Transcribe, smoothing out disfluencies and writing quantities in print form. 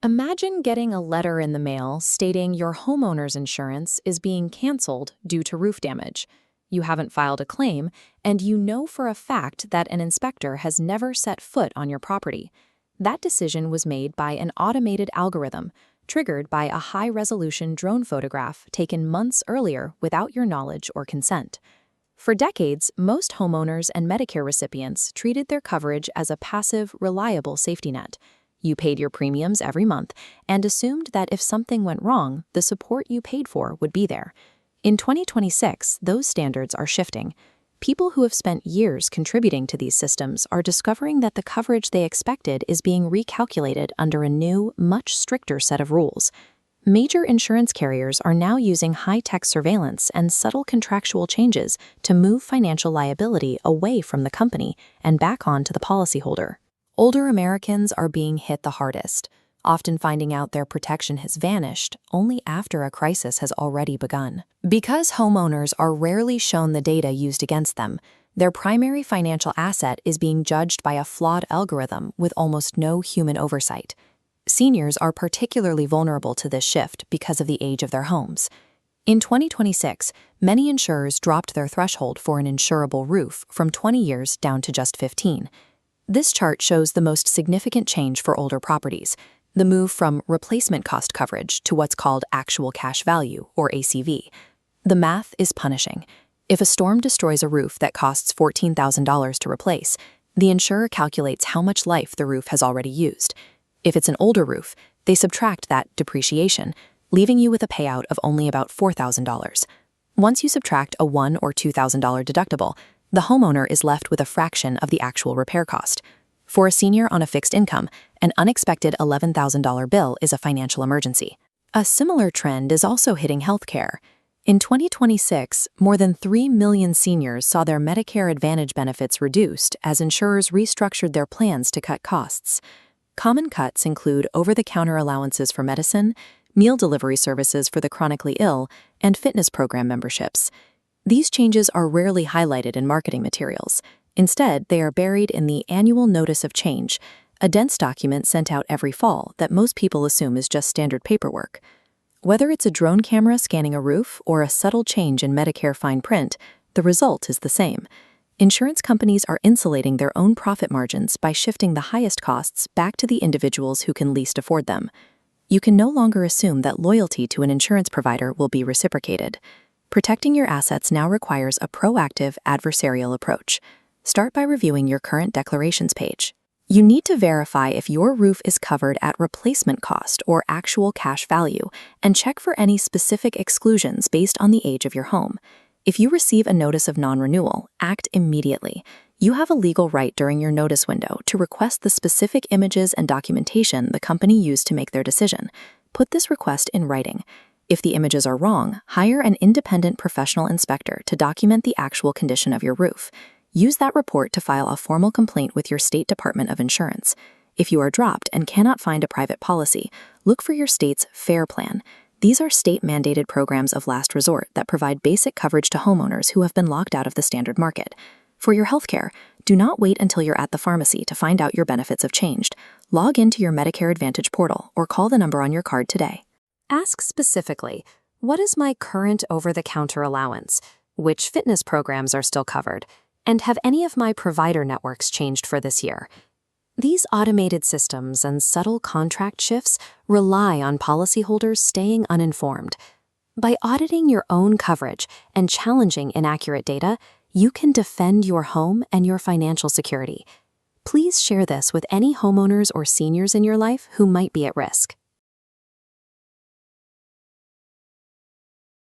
Imagine getting a letter in the mail stating your homeowner's insurance is being canceled due to roof damage. You haven't filed a claim, and you know for a fact that an inspector has never set foot on your property. That decision was made by an automated algorithm, triggered by a high-resolution drone photograph taken months earlier without your knowledge or consent. For decades, most homeowners and Medicare recipients treated their coverage as a passive, reliable safety net. You paid your premiums every month and assumed that if something went wrong, the support you paid for would be there. In 2026, those standards are shifting. People who have spent years contributing to these systems are discovering that the coverage they expected is being recalculated under a new, much stricter set of rules. Major insurance carriers are now using high-tech surveillance and subtle contractual changes to move financial liability away from the company and back onto the policyholder. Older Americans are being hit the hardest, often finding out their protection has vanished only after a crisis has already begun. Because homeowners are rarely shown the data used against them, their primary financial asset is being judged by a flawed algorithm with almost no human oversight. Seniors are particularly vulnerable to this shift because of the age of their homes. In 2026, many insurers dropped their threshold for an insurable roof from 20 years down to just 15. This chart shows the most significant change for older properties, the move from replacement cost coverage to what's called actual cash value, or ACV. The math is punishing. If a storm destroys a roof that costs $14,000 to replace, the insurer calculates how much life the roof has already used. If it's an older roof, they subtract that depreciation, leaving you with a payout of only about $4,000. Once you subtract a $1,000 or $2,000 deductible, the homeowner is left with a fraction of the actual repair cost. For a senior on a fixed income, an unexpected $11,000 bill is a financial emergency. A similar trend is also hitting healthcare. In 2026, more than 3 million seniors saw their Medicare Advantage benefits reduced as insurers restructured their plans to cut costs. Common cuts include over-the-counter allowances for medicine, meal delivery services for the chronically ill, and fitness program memberships. These changes are rarely highlighted in marketing materials. Instead, they are buried in the Annual Notice of Change, a dense document sent out every fall that most people assume is just standard paperwork. Whether it's a drone camera scanning a roof or a subtle change in Medicare fine print, the result is the same. Insurance companies are insulating their own profit margins by shifting the highest costs back to the individuals who can least afford them. You can no longer assume that loyalty to an insurance provider will be reciprocated. Protecting your assets now requires a proactive adversarial approach. Start by reviewing your current declarations page. You need to verify if your roof is covered at replacement cost or actual cash value, and check for any specific exclusions based on the age of your home. If you receive a notice of non-renewal, act immediately. You have a legal right during your notice window to request the specific images and documentation the company used to make their decision. Put this request in writing. If the images are wrong, hire an independent professional inspector to document the actual condition of your roof. Use that report to file a formal complaint with your state Department of Insurance. If you are dropped and cannot find a private policy, look for your state's FAIR Plan. These are state-mandated programs of last resort that provide basic coverage to homeowners who have been locked out of the standard market. For your healthcare, do not wait until you're at the pharmacy to find out your benefits have changed. Log into your Medicare Advantage portal or call the number on your card today. Ask specifically, what is my current over-the-counter allowance? Which fitness programs are still covered? And have any of my provider networks changed for this year? These automated systems and subtle contract shifts rely on policyholders staying uninformed. By auditing your own coverage and challenging inaccurate data, you can defend your home and your financial security. Please share this with any homeowners or seniors in your life who might be at risk.